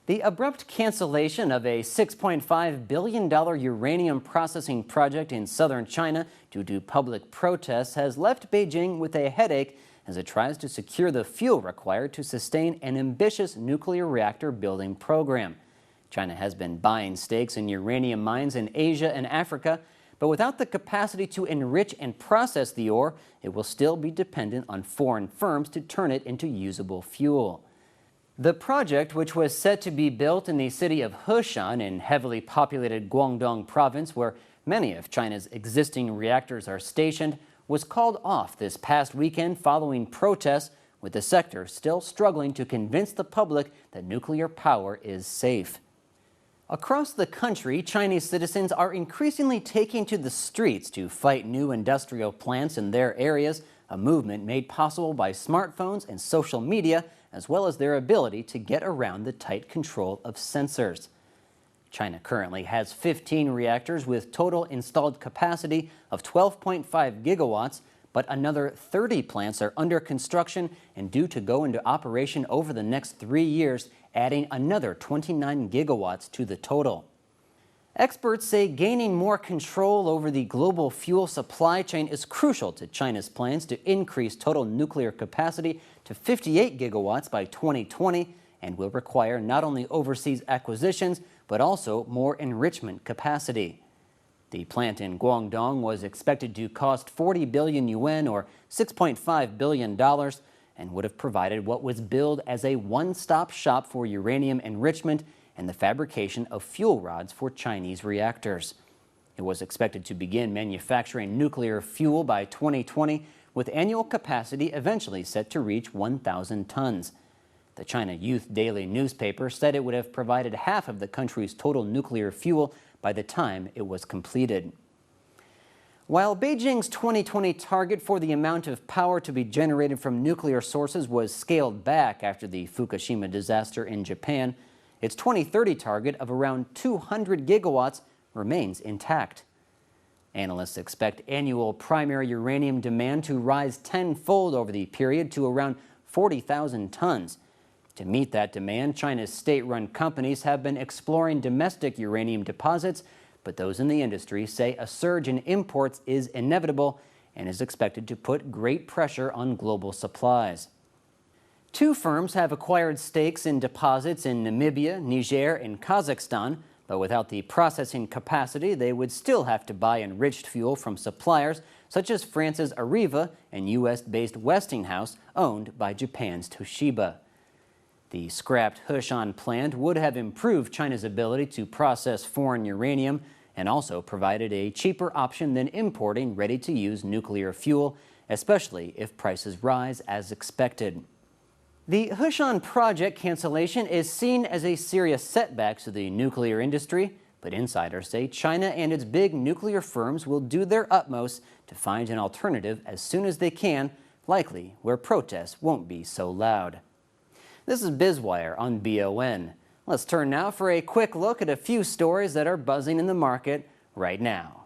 The abrupt cancellation of a $6.5 billion uranium processing project in southern China due to public protests has left Beijing with a headache as it tries to secure the fuel required to sustain an ambitious nuclear reactor building program. China has been buying stakes in uranium mines in Asia and Africa, but without the capacity to enrich and process the ore, it will still be dependent on foreign firms to turn it into usable fuel. The project, which was set to be built in the city of Heshan in heavily populated Guangdong province, where many of China's existing reactors are stationed, was called off this past weekend following protests, with the sector still struggling to convince the public that nuclear power is safe. Across the country, Chinese citizens are increasingly taking to the streets to fight new industrial plants in their areas, a movement made possible by smartphones and social media, as well as their ability to get around the tight control of censors. China currently has 15 reactors with total installed capacity of 12.5 gigawatts, but another 30 plants are under construction and due to go into operation over the next 3 years, adding another 29 gigawatts to the total. Experts say gaining more control over the global fuel supply chain is crucial to China's plans to increase total nuclear capacity to 58 gigawatts by 2020 and will require not only overseas acquisitions but also more enrichment capacity. The plant in Guangdong was expected to cost 40 billion yuan or $6.5 billion and would have provided what was billed as a one-stop shop for uranium enrichment and the fabrication of fuel rods for Chinese reactors. It was expected to begin manufacturing nuclear fuel by 2020, with annual capacity eventually set to reach 1,000 tons. The China Youth Daily newspaper said it would have provided half of the country's total nuclear fuel by the time it was completed. While Beijing's 2020 target for the amount of power to be generated from nuclear sources was scaled back after the Fukushima disaster in Japan, its 2030 target of around 200 gigawatts remains intact. Analysts expect annual primary uranium demand to rise tenfold over the period to around 40,000 tons. To meet that demand, China's state-run companies have been exploring domestic uranium deposits, but those in the industry say a surge in imports is inevitable and is expected to put great pressure on global supplies. Two firms have acquired stakes in deposits in Namibia, Niger, and Kazakhstan, but without the processing capacity, they would still have to buy enriched fuel from suppliers such as France's Areva and U.S.-based Westinghouse, owned by Japan's Toshiba. The scrapped Heshan plant would have improved China's ability to process foreign uranium and also provided a cheaper option than importing ready-to-use nuclear fuel, especially if prices rise as expected. The Heshan project cancellation is seen as a serious setback to the nuclear industry, but insiders say China and its big nuclear firms will do their utmost to find an alternative as soon as they can, likely where protests won't be so loud. This is Biz Wire on BON. Let's turn now for a quick look at a few stories that are buzzing in the market right now.